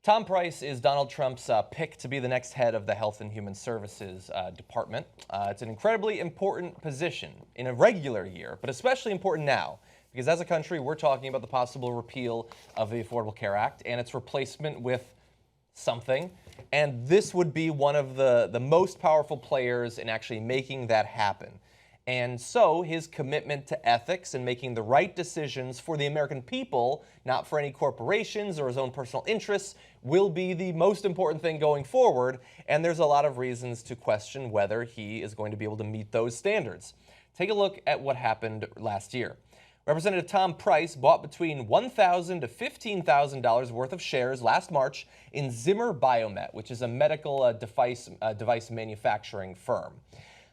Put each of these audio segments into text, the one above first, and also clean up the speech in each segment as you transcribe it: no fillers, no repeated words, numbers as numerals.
Tom Price is Donald Trump's pick to be the next head of the Health and Human Services Department. It's an incredibly important position in a regular year, but especially important now, because as a country, we're talking about the possible repeal of the Affordable Care Act and its replacement with something. And this would be one of the most powerful players in actually making that happen. And so his commitment to ethics and making the right decisions for the American people, not for any corporations or his own personal interests, will be the most important thing going forward. And there's a lot of reasons to question whether he is going to be able to meet those standards. Take a look at what happened last year. Representative Tom Price bought between $1,000 to $15,000 worth of shares last March in Zimmer Biomet, which is a medical device manufacturing firm.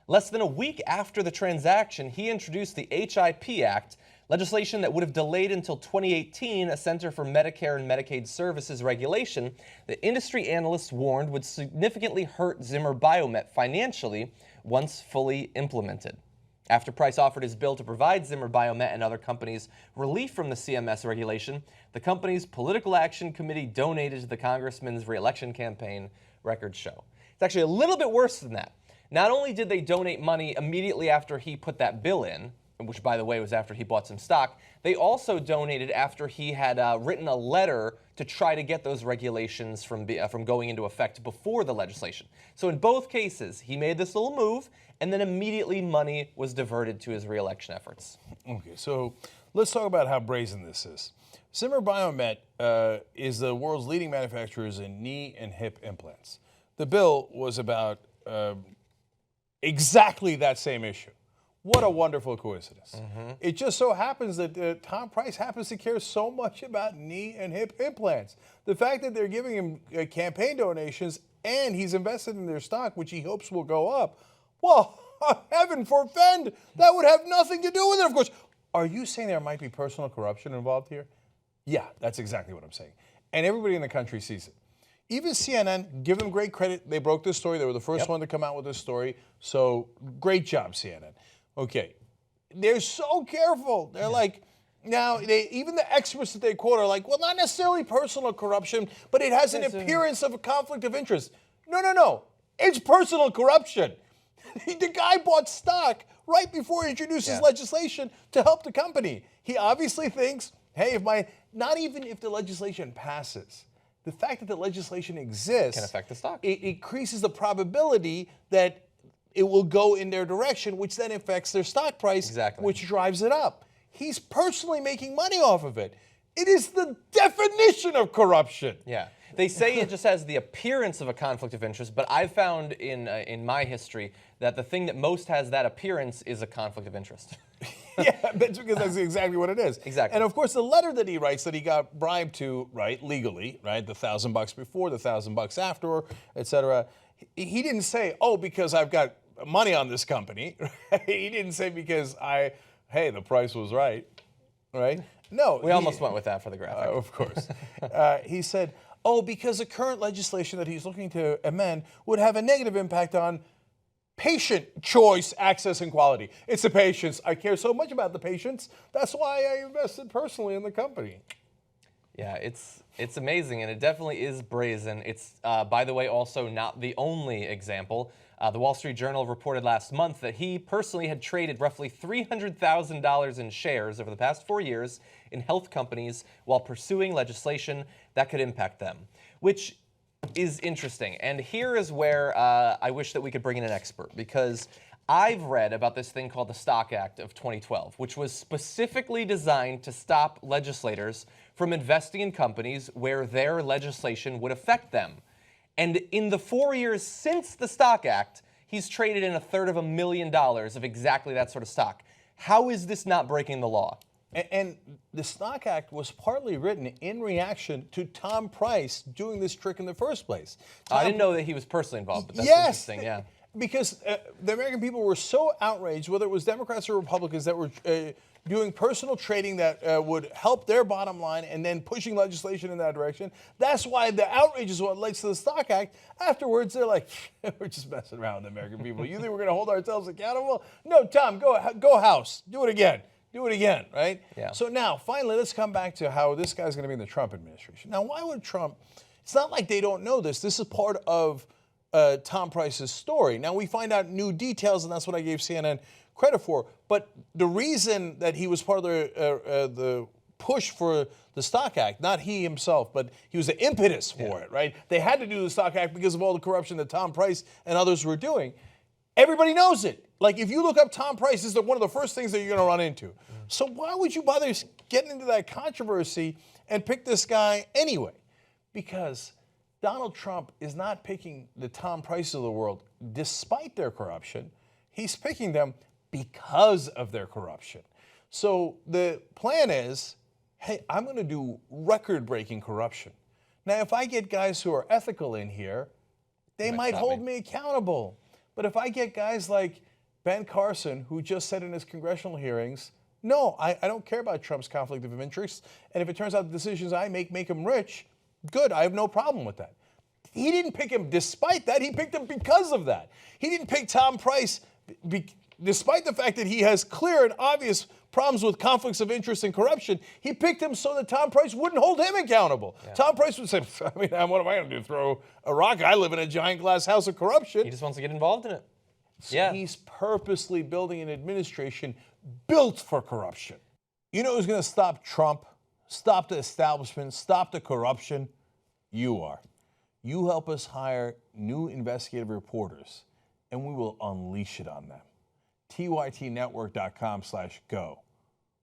Less than a week after the transaction, he introduced the HIP Act, legislation that would have delayed until 2018 a Center for Medicare and Medicaid Services regulation that industry analysts warned would significantly hurt Zimmer Biomet financially once fully implemented. After Price offered his bill to provide Zimmer Biomet and other companies relief from the CMS regulation, the company's political action committee donated to the congressman's re-election campaign, records show. It's actually a little bit worse than that. Not only did they donate money immediately after he put that bill in, which, by the way, was after he bought some stock, they also donated after he had written a letter to try to get those regulations from going into effect before the legislation. So in both cases, he made this little move, and then immediately money was diverted to his re-election efforts. Okay, so let's talk about how brazen this is. Zimmer Biomet is the world's leading manufacturers in knee and hip implants. The bill was about exactly that same issue. What a wonderful coincidence. Mm-hmm. It just so happens that Tom Price happens to care so much about knee and hip implants. The fact that they're giving him campaign donations and he's invested in their stock, which he hopes will go up, well, heaven forfend, that would have nothing to do with it, of course. Are you saying there might be personal corruption involved here? Yeah, that's exactly what I'm saying. And everybody in the country sees it. Even CNN, give them great credit. They broke this story. They were the first one to come out with this story. So great job, CNN. Okay. They're so careful. They're like, now, even the experts that they quote are like, well, not necessarily personal corruption, but it has an appearance of a conflict of interest. No. It's personal corruption. The guy bought stock right before he introduced his legislation to help the company. He obviously thinks, hey, not even if the legislation passes, the fact that the legislation exists can affect the stock. It increases the probability that it will go in their direction, which then affects their stock price, which drives it up. He's personally making money off of it. It is the definition of corruption. Yeah. They say it just has the appearance of a conflict of interest, but I've found in my history that the thing that most has that appearance is a conflict of interest. Yeah, that's because that's exactly what it is. Exactly. And of course, the letter that he writes that he got bribed to write legally, right, the $1,000 before, the $1,000 after, et cetera, he didn't say, oh, because I've got money on this company. He didn't say because hey, the price was right? No. We almost went with that for the graphic. Of course. He said, oh, because the current legislation that he's looking to amend would have a negative impact on patient choice, access, and quality. It's the patients. I care so much about the patients. That's why I invested personally in the company. Yeah, it's amazing, and it definitely is brazen. It's, by the way, also not the only example. The Wall Street Journal reported last month that he personally had traded roughly $300,000 in shares over the past 4 years in health companies while pursuing legislation that could impact them, which is interesting. And here is where I wish that we could bring in an expert, because I've read about this thing called the Stock Act of 2012, which was specifically designed to stop legislators from investing in companies where their legislation would affect them. And in the 4 years since the Stock Act, he's traded in $250,000 of exactly that sort of stock. How is this not breaking the law? And the Stock Act was partly written in reaction to Tom Price doing this trick in the first place. I didn't know that he was personally involved, but that's interesting, yeah. Because the American people were so outraged, whether it was Democrats or Republicans, that were doing personal trading that would help their bottom line and then pushing legislation in that direction. That's why the outrage is what leads to the Stock Act. Afterwards, they're like, we're just messing around with the American people. You think we're going to hold ourselves accountable? No, Tom, go House. Do it again. Do it again, right? Yeah. So now, finally, let's come back to how this guy's going to be in the Trump administration. Now, why would Trump It's not like they don't know this. This is part of Tom Price's story. Now, we find out new details, and that's what I gave CNN credit for. But the reason that he was part of the push for the Stock Act, not he himself, but he was the impetus for it, right? They had to do the Stock Act because of all the corruption that Tom Price and others were doing. Everybody knows it. Like, if you look up Tom Price, this is one of the first things that you're going to run into. So why would you bother getting into that controversy and pick this guy anyway? Because Donald Trump is not picking the Tom Prices of the world despite their corruption. He's picking them because of their corruption. So the plan is, hey, I'm going to do record-breaking corruption. Now, if I get guys who are ethical in here, they might hold me accountable. But if I get guys like Ben Carson, who just said in his congressional hearings, no, I don't care about Trump's conflict of interest, and if it turns out the decisions I make him rich, good, I have no problem with that. He didn't pick him despite that, he picked him because of that. He didn't pick Tom Price despite the fact that he has clear and obvious problems with conflicts of interest and corruption. He picked him so that Tom Price wouldn't hold him accountable. Yeah. Tom Price would say, I mean, what am I going to do, throw a rock? I live in a giant glass house of corruption. He just wants to get involved in it. So he's purposely building an administration built for corruption. You know who's going to stop Trump, stop the establishment, stop the corruption? You are. You help us hire new investigative reporters, and we will unleash it on them. tytnetwork.com/go.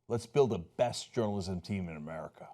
Let's build the best journalism team in America.